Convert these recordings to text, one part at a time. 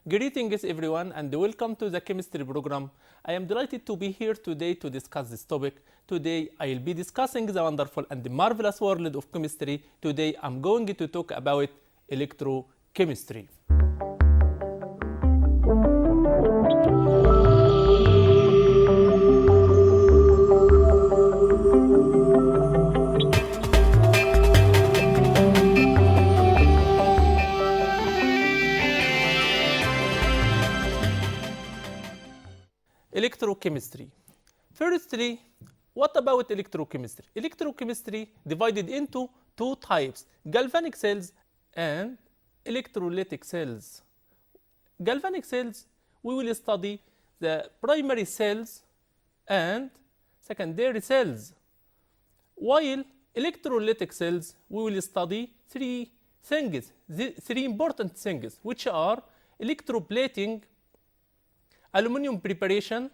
Greetings everyone and welcome to the chemistry program. I am delighted to be here today to discuss this topic. Today I will be discussing the wonderful and marvelous world of chemistry. Today I'm going to talk about electrochemistry. Electrochemistry. Firstly, what about electrochemistry? Electrochemistry divided into two types, galvanic cells and electrolytic cells. Galvanic cells, we will study the primary cells and secondary cells. While electrolytic cells, we will study three important things, which are electroplating, aluminum preparation,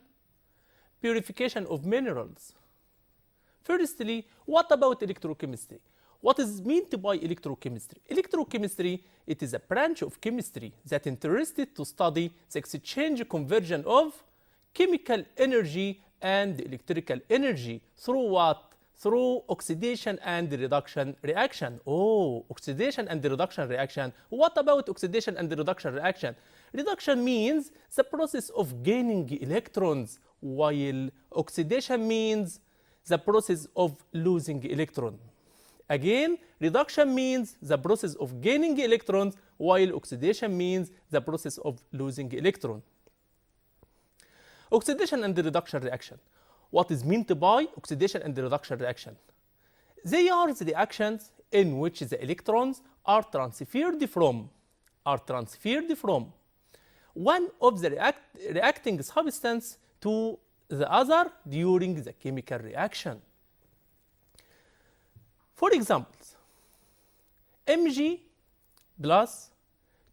purification of minerals. Firstly, what about electrochemistry? What is meant by electrochemistry? Electrochemistry, it is a branch of chemistry that interested to study the exchange conversion of chemical energy and electrical energy through what? Through oxidation and reduction reaction. Oh, oxidation and reduction reaction. What about oxidation and reduction reaction? Reduction means the process of gaining electrons, while oxidation means the process of losing electrons. Again, reduction means the process of gaining electrons, while oxidation means the process of losing electrons. Oxidation and reduction reaction. What is meant by oxidation and reduction reaction? They are the reactions in which the electrons are transferred from one of the reacting substance to the other during the chemical reaction. For example, Mg plus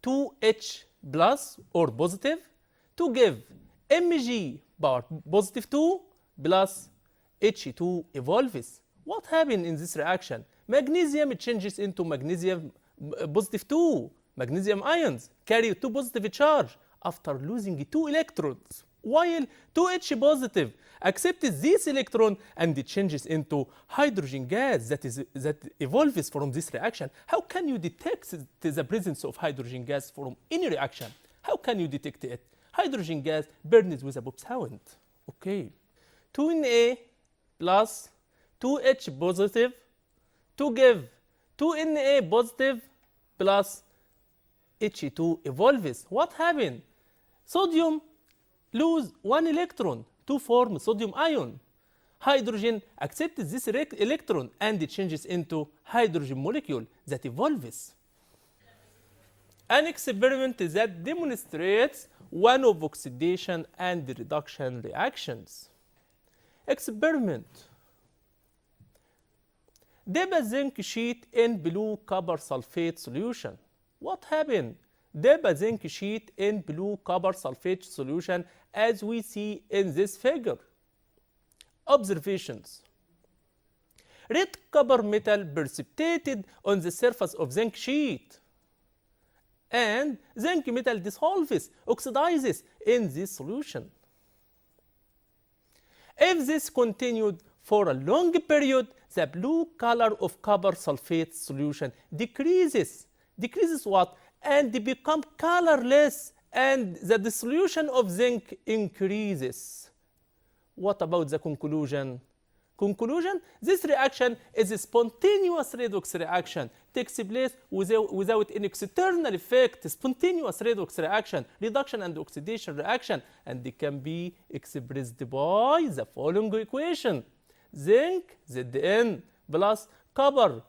2H plus or positive to give Mg bar positive 2 plus H2 evolves. What happens in this reaction? Magnesium changes into magnesium positive 2. Magnesium ions carry 2 positive charge after losing 2 electrons, while 2H positive accepts this electron and it changes into hydrogen gas that evolves from this reaction. How can you detect the presence of hydrogen gas from any reaction? How can you detect it? Hydrogen gas burns with a pop sound. Okay. 2Na plus 2H positive to give 2Na positive plus H2 evolves. What happened? Sodium lose 1 electron to form sodium ion. Hydrogen accepts this electron and it changes into hydrogen molecule that evolves. An experiment that demonstrates one of oxidation and reduction reactions. Experiment. Dip a zinc sheet in blue copper sulfate solution. What happened? Dip a zinc sheet in blue copper sulfate solution as we see in this figure. Observations. Red copper metal precipitated on the surface of zinc sheet, and zinc metal dissolves, oxidizes in this solution. If this continued for a long period, the blue color of copper sulfate solution decreases what? And become colorless, and the dissolution of zinc increases. What about the conclusion? Conclusion, this reaction is a spontaneous redox reaction, takes place without any external effect, spontaneous redox reaction, reduction and oxidation reaction, and they can be expressed by the following equation. Zinc, Zn, plus copper,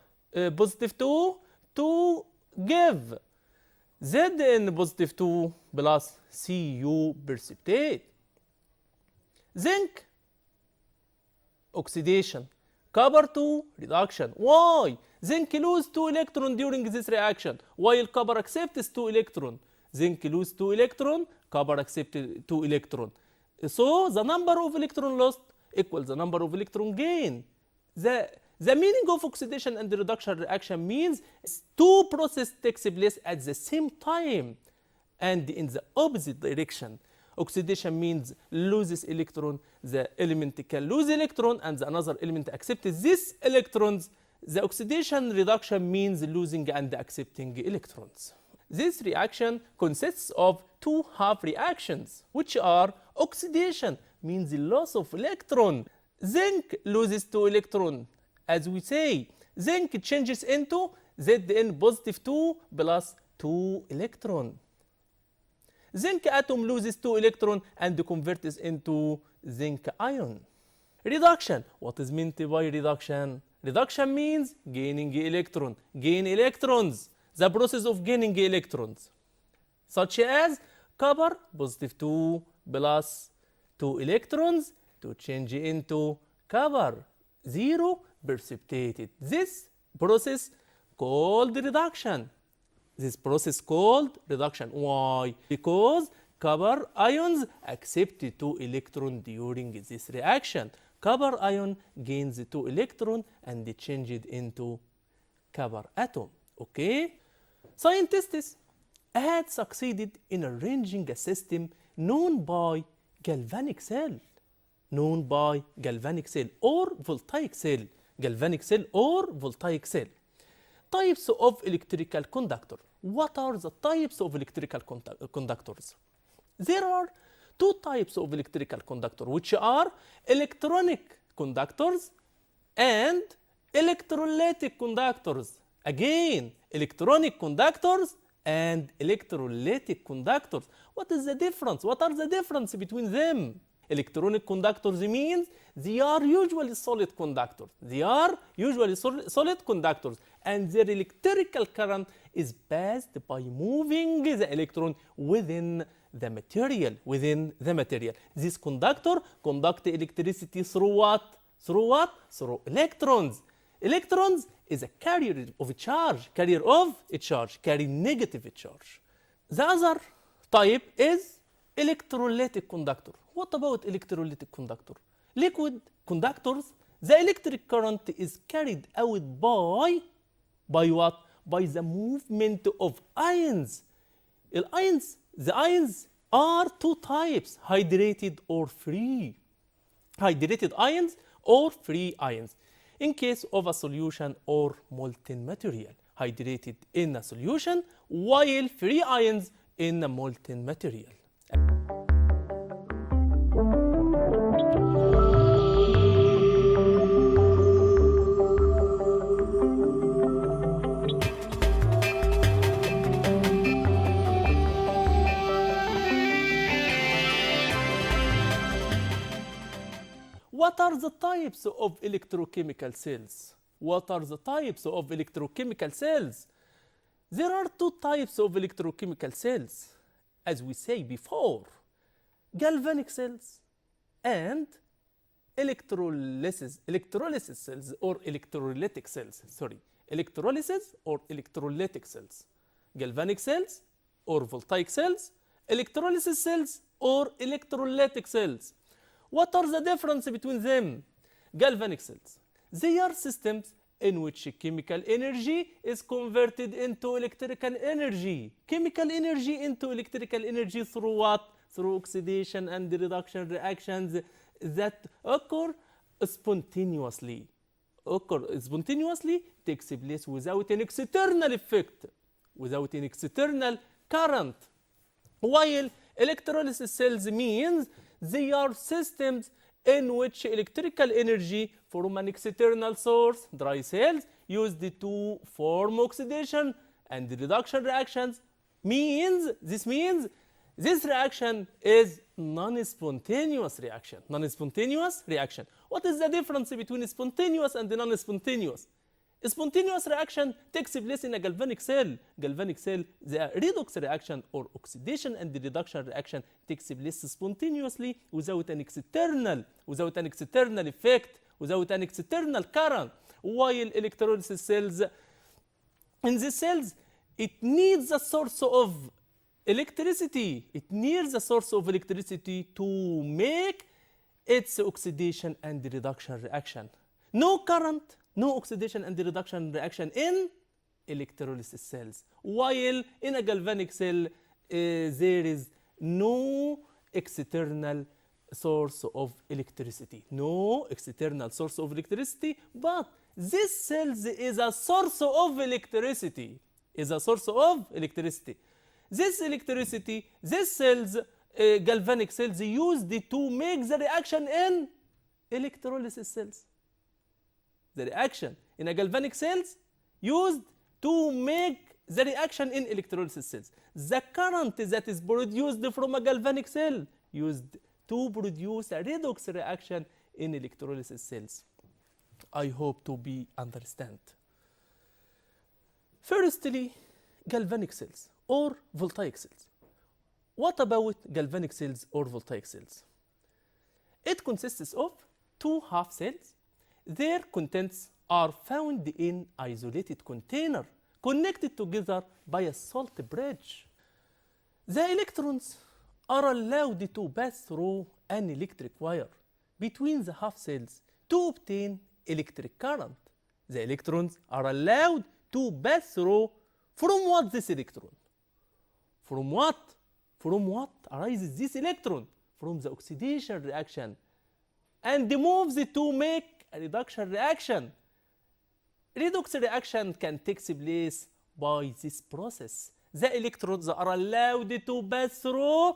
positive 2, to give Zn positive 2 plus Cu precipitate. Zinc, oxidation. Copper 2, reduction. Why? Zinc lose 2 electrons during this reaction, while copper accepts 2 electrons. Zinc lose 2 electrons, copper accepts 2 electrons. So the number of electron lost equals the number of electron gain. The meaning of oxidation and reduction reaction means two processes takes place at the same time. and in the opposite direction. Oxidation means loses electron, the element can lose electron and the another element accepts these electrons. The oxidation reduction means losing and accepting electrons. This reaction consists of two half reactions, which are oxidation means the loss of electron. Zinc loses 2 electrons. As we say, zinc changes into Zn positive 2 plus 2 electron. Zinc atom loses 2 electrons and converts into zinc ion. Reduction. What is meant by reduction? Reduction means gaining electron. Gain electrons. The process of gaining electrons, such as copper positive 2 plus 2 electrons to change into copper 0 precipitated. This process called reduction. This process called reduction. Why? Because copper ions accept 2 electrons during this reaction. Copper ion gains 2 electrons and changed into copper atom. Okay? Scientists had succeeded in arranging a system known by galvanic cell. Known by galvanic cell or voltaic cell. Galvanic cell or voltaic cell. Types of electrical conductor. What are the types of electrical conductors? There are two types of electrical conductor, which are electronic conductors and electrolytic conductors. Again, electronic conductors and electrolytic conductors. What is the difference? What are the difference between them? Electronic conductors means they are usually solid conductors. They are usually solid conductors, and their electrical current is passed by moving the electron within the material. This conductor conduct electricity through what? Through what? Through electrons. Electrons is a carrier of a charge, carry negative charge. The other type is electrolytic conductor. What about electrolytic conductor? Liquid conductors, the electric current is carried out by what? By the movement of ions. The ions are two types, hydrated or free. Hydrated ions or free ions. In case of a solution or molten material, hydrated in a solution, while free ions in a molten material. What are the types of electrochemical cells? What are the types of electrochemical cells? There are two types of electrochemical cells, as we say before, galvanic cells and electrolysis cells or electrolytic cells. Electrolysis or electrolytic cells. Galvanic cells or voltaic cells, electrolysis cells or electrolytic cells. What are the difference between them? Galvanic cells. They are systems in which chemical energy is converted into electrical energy. Chemical energy into electrical energy through what? Through oxidation and reduction reactions that occur spontaneously. Takes place without an external effect, without an external current. While electrolysis cells means they are systems in which electrical energy from an external source, dry cells, used to form oxidation and reduction reactions. This means this reaction is non-spontaneous reaction. What is the difference between spontaneous and non-spontaneous? A spontaneous reaction takes place in a galvanic cell. The redox reaction or oxidation and reduction reaction takes place spontaneously without an external effect, without an external current. While electrolysis cells, in the cells, it needs a source of electricity. To make its oxidation and reduction reaction. No current, no oxidation and reduction reaction in electrolysis cells. While in a galvanic cell, there is no external source of electricity. No external source of electricity, but this cells is a source of electricity. Is a source of electricity. This electricity, this cells, galvanic cells used to make the reaction in electrolysis cells. The reaction in a galvanic cells used to make the reaction in electrolysis cells. The current that is produced from a galvanic cell used to produce a redox reaction in electrolysis cells. I hope to be understand. Firstly, galvanic cells or voltaic cells. What about galvanic cells or voltaic cells? It consists of two half cells. Their contents are found in isolated container connected together by a salt bridge. The electrons are allowed to pass through an electric wire between the half cells to obtain electric current. The electrons are allowed to pass through from what this electron? From what? From what arises this electron? From the oxidation reaction and moves to make a reduction reaction. Redox reaction can take place by this process. The electrons are allowed to pass through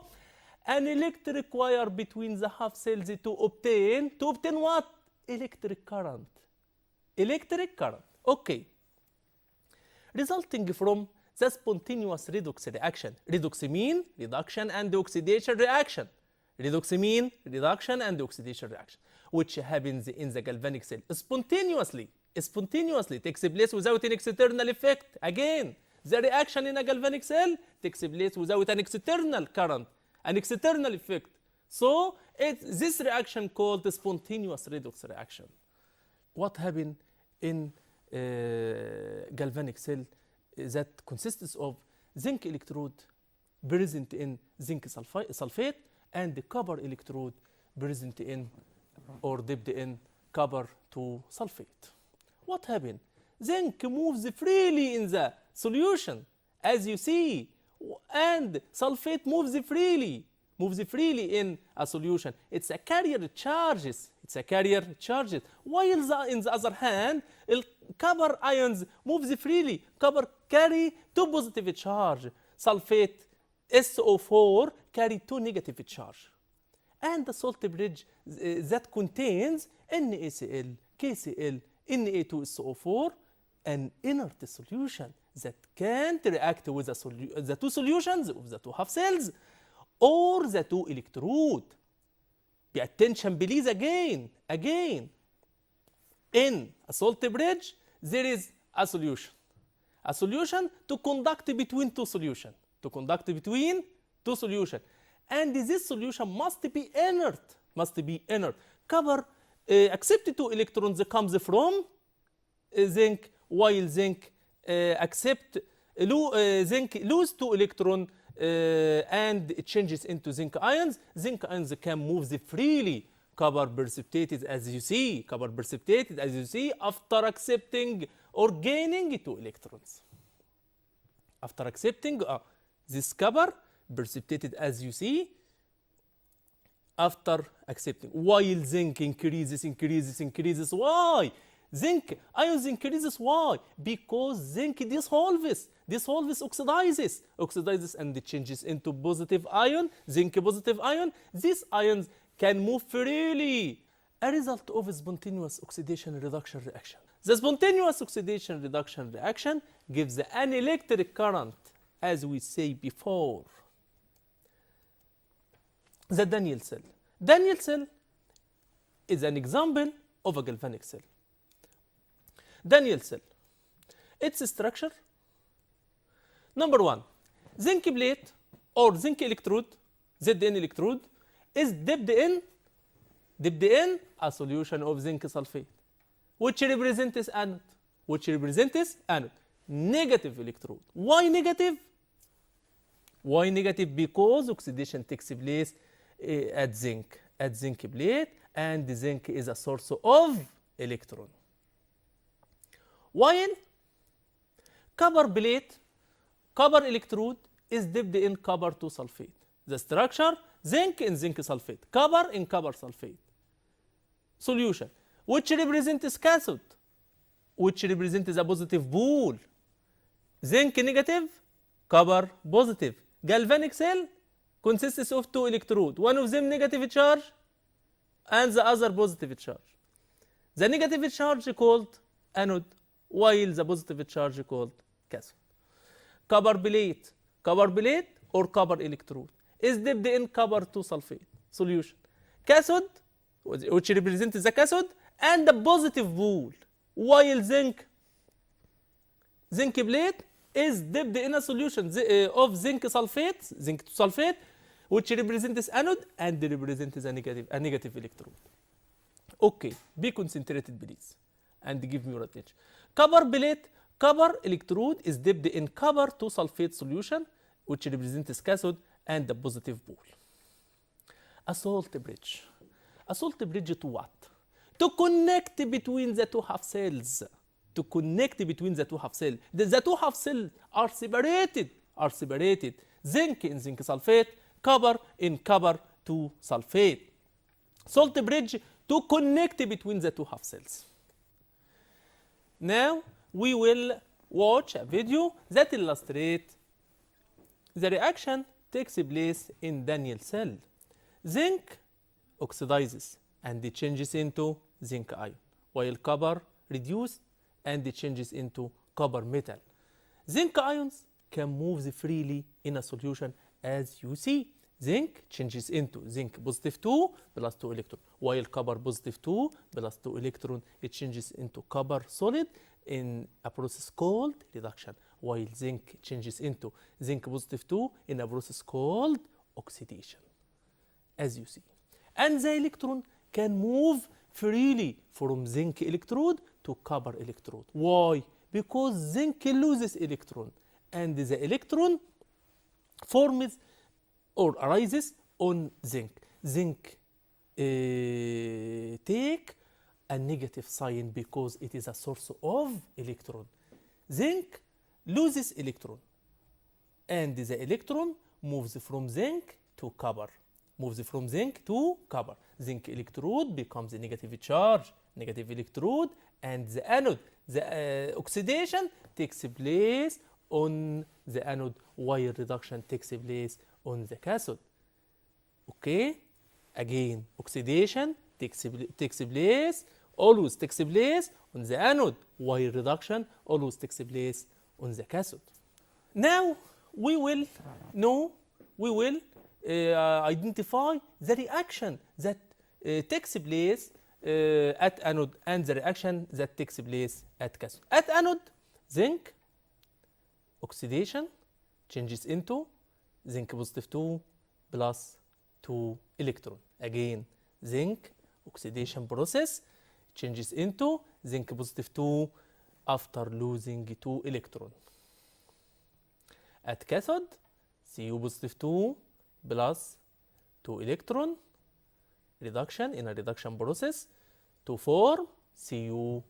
an electric wire between the half cells to obtain what? Electric current. Electric current. Okay. Resulting from the spontaneous redox reaction. Redox mean reduction and oxidation reaction. Redox mean reduction and oxidation reaction, which happens in the galvanic cell spontaneously. Spontaneously takes place without an external effect. Again, the reaction in a galvanic cell takes place without an external current, an external effect. So this reaction called the spontaneous redox reaction. What happened in galvanic cell that consists of zinc electrode present in zinc sulfate and the copper electrode present in or dipped in copper 2 sulfate. What happened? Zinc moves freely in the solution, as you see, and sulfate moves freely in a solution. It's a carrier charges. It's a carrier charges. While in the other hand, copper ions moves freely. Copper carry 2 positive charge. Sulfate SO4 carry 2 negative charge. And the salt bridge that contains NaCl, KCl, Na2SO4, an inert solution that can't react with the two solutions of the two half cells or the two electrode. Pay attention please again. In a salt bridge, there is a solution. A solution to conduct between two solutions. And this solution must be inert. Copper accepts 2 electrons comes from zinc, while zinc zinc lose 2 electrons and it changes into zinc ions. Zinc ions can move freely. Copper precipitated as you see after accepting or gaining 2 electrons. After accepting this copper precipitated as you see after accepting, while zinc increases. Why? Zinc ions increases. Why? Because zinc dissolves, oxidizes and changes into positive ion, zinc positive ion. These ions can move freely, a result of a spontaneous oxidation reduction reaction. The spontaneous oxidation reduction reaction gives an electric current, as we say before. The Daniell cell. Daniell cell is an example of a galvanic cell. Daniell cell, its structure. Number 1, zinc plate or zinc electrode, Zn electrode, is dipped in a solution of zinc sulfate, which represents anode. Negative electrode. Why negative? Because oxidation takes place at zinc plate, and the zinc is a source of electron. While copper plate, copper electrode is dipped in copper 2 sulfate. The structure zinc in zinc sulfate, copper in copper sulfate. Solution which represents cathode, which represents the positive pole. Zinc negative, copper positive. Galvanic cell consists of two electrodes, one of them negative charge and the other positive charge. The negative charge called anode, while the positive charge called cathode. Copper plate or copper electrode is dipped in copper 2 sulfate solution. Cathode, which represents the cathode and the positive pole, while zinc plate is dipped in a solution of zinc sulfate, which represents anode and represents a negative electrode. Okay, be concentrated please and give me your attention. Copper plate, copper electrode is dipped in copper 2 sulfate solution, which represents cathode and the positive pole. A salt bridge. A salt bridge to what? To connect between the two half cells. To connect between the two half cells. The two half cells are separated. Zinc in zinc sulfate, copper in copper 2 sulfate. Salt bridge to connect between the two half cells. Now we will watch a video that illustrates the reaction takes place in Daniell cell. Zinc oxidizes and it changes into zinc ion, while copper reduces and it changes into copper metal. Zinc ions can move freely in a solution as you see. Zinc changes into zinc positive 2 plus 2 electron, while copper positive 2 plus 2 electron, it changes into copper solid in a process called reduction, while zinc changes into zinc positive 2 in a process called oxidation, as you see. And the electron can move freely from zinc electrode to copper electrode. Why? Because zinc loses electron and the electron forms or arises on zinc. Zinc take a negative sign because it is a source of electron. Zinc loses electron and the electron moves from zinc to copper. Zinc electrode becomes a negative charge, negative electrode, and the anode, the oxidation takes place on the anode, while reduction takes place on the cathode. Okay, again, oxidation always takes place on the anode, while reduction always takes place on the cathode. Now we will identify the reaction that takes place at anode and the reaction that takes place at cathode. At anode, zinc oxidation changes into zinc positive 2 plus 2 electron. Again, zinc oxidation process changes into zinc positive 2 after losing 2 electron. At cathode, Cu positive 2 plus 2 electron, reduction in a reduction process to form Cu0.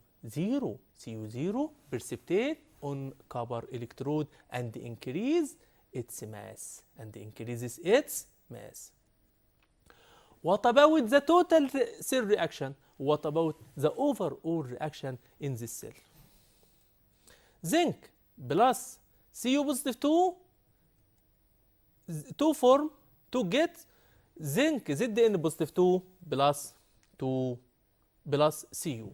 Cu0 precipitate on copper electrode and increase its mass. What about the total cell reaction? What about the overall reaction in this cell? Zinc plus Cu positive 2 to form to get zinc Zn positive 2 plus Cu.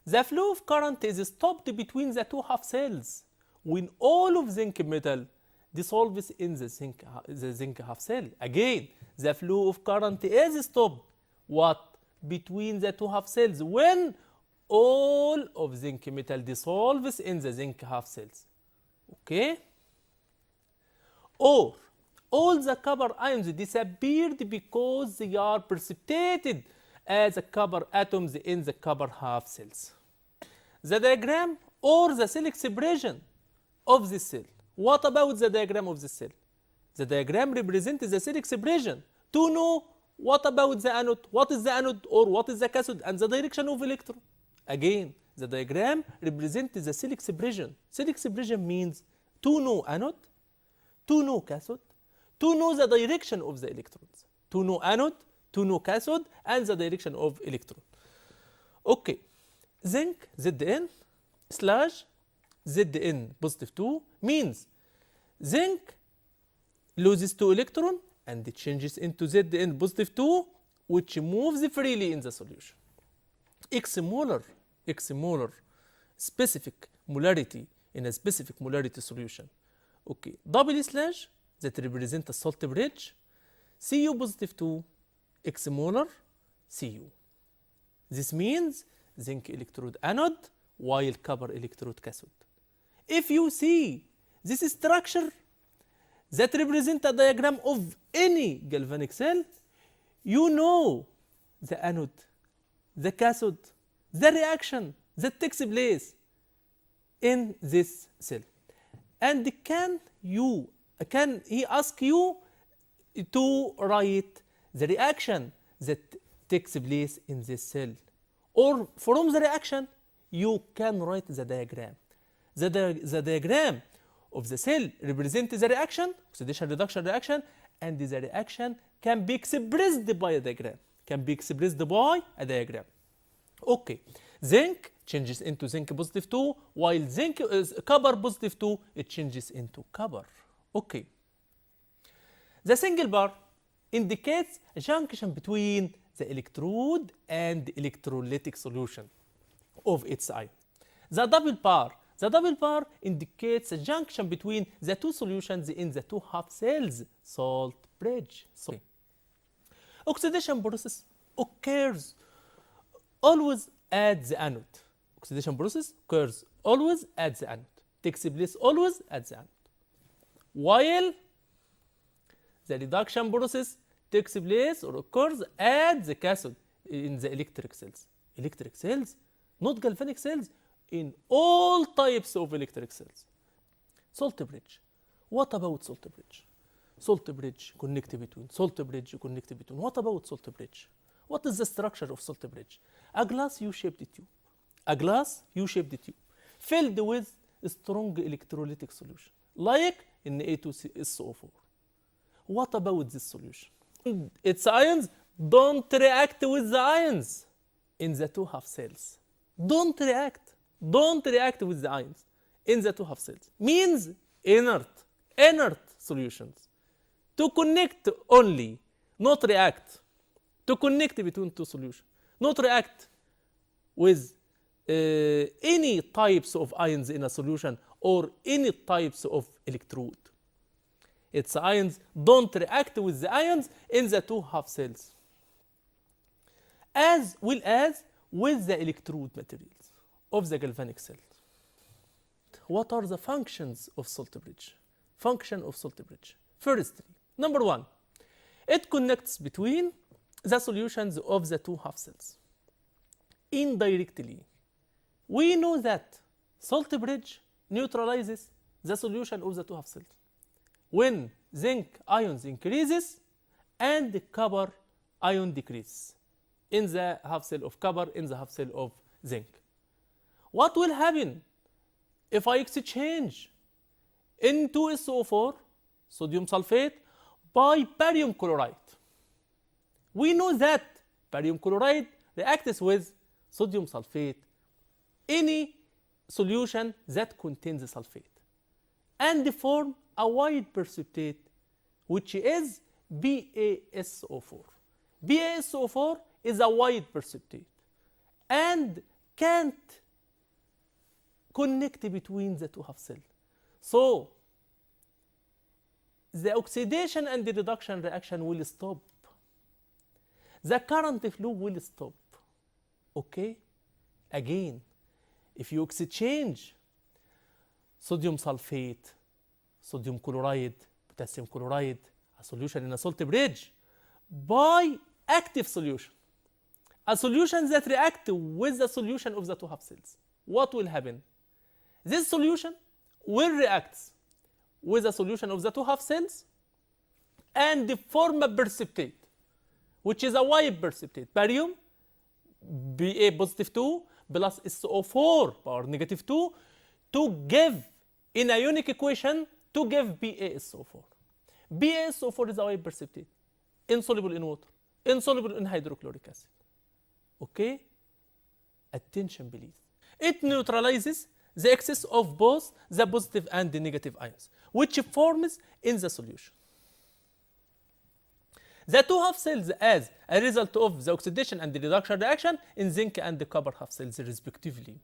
The flow of current is stopped between the two half cells when all of zinc metal dissolves in the zinc half cell. Again, the flow of current is stopped between the two half cells when all of zinc metal dissolves in the zinc half cells. Okay? Or all the copper ions disappeared because they are precipitated as copper atoms in the copper half cells. The diagram or the cell expression of this cell. What about the diagram of this cell? The diagram represents the cell expression to know what about the anode, what is the anode or what is the cathode and the direction of electron. Again, the diagram represents the cell expression. Cell expression means to know anode, to know cathode, to know the direction of the electrons, to know anode, to know cathode, and the direction of electron. Okay, zinc Zn slash Zn positive 2 means zinc loses 2 electron and it changes into Zn positive 2, which moves freely in the solution. X molar specific molarity in a specific molarity solution. Okay, double slash that represents a salt bridge, Cu positive 2, X molar, Cu. This means zinc electrode anode while copper electrode cathode. If you see this structure that represents a diagram of any galvanic cell, you know the anode, the cathode, the reaction that takes place in this cell. And can he ask you to write the reaction that takes place in this cell? Or from the reaction, you can write the diagram. The diagram of the cell represents the reaction, oxidation reduction reaction, and the reaction can be expressed by a diagram. Okay, zinc changes into zinc positive 2, while zinc is copper positive 2, it changes into copper. Okay. The single bar indicates a junction between the electrode and the electrolytic solution of its ion. The double bar indicates a junction between the two solutions in the two half cells salt bridge. So, oxidation process occurs always at the anode. Oxidation process occurs always at the anode. Takes place always at the anode. While the reduction process takes place or occurs at the cathode in the electric cells. Electric cells, not galvanic cells, in all types of electric cells. Salt bridge. What about salt bridge? Salt bridge connect between. What about salt bridge? What is the structure of salt bridge? A glass U-shaped tube filled with a strong electrolytic solution, like in Na2SO4. What about this solution? Its ions don't react with the ions in the two half cells. Don't react with the ions in the two half cells. Means inert solutions. To connect only, not react. To connect between two solutions, not react with any types of ions in a solution or any types of electrode. Its ions don't react with the ions in the two half cells, as well as with the electrode materials of the galvanic cell. What are the functions of salt bridge? Firstly, number one, it connects between the solutions of the two half cells. Indirectly, we know that salt bridge neutralizes the solution of the two half cells when zinc ions increases and the copper ion decreases in the half cell of copper, in the half cell of zinc. What will happen if I exchange N2SO4, sodium sulfate, by barium chloride? We know that barium chloride reacts with sodium sulfate, any solution that contains sulfate, and form a white precipitate, which is BaSO4. BaSO4 is a white precipitate and can't connect between the two half cells. So the oxidation and the reduction reaction will stop. The current flow will stop. Okay? Again, if you exchange sodium sulfate, sodium chloride, potassium chloride, a solution in a salt bridge, by active solution, a solution that reacts with the solution of the two half cells, what will happen? This solution will react with the solution of the two half cells and form a precipitate, which is a white precipitate, barium, Ba positive 2 plus SO4 power negative 2, to give in a ionic equation to give BaSO4. BaSO4 is a white precipitate, insoluble in water, insoluble in hydrochloric acid. Okay? Attention please. It neutralizes the excess of both the positive and the negative ions, which forms in the solution. The two half cells as a result of the oxidation and the reduction reaction in zinc and the copper half cells respectively.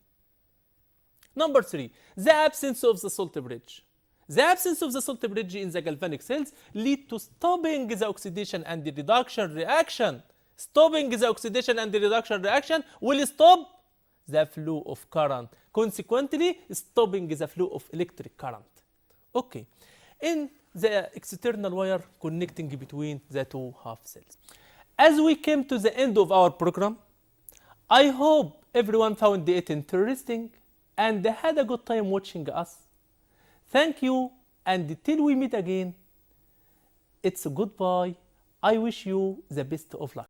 Number 3, the absence of the salt bridge. The absence of the salt bridge in the galvanic cells lead to stopping the oxidation and the reduction reaction. Stopping the oxidation and the reduction reaction will stop the flow of current, consequently stopping the flow of electric current. Okay, in the external wire connecting between the two half cells. As we came to the end of our program, I hope everyone found it interesting and had a good time watching us. Thank you, and till we meet again, it's a goodbye. I wish you the best of luck.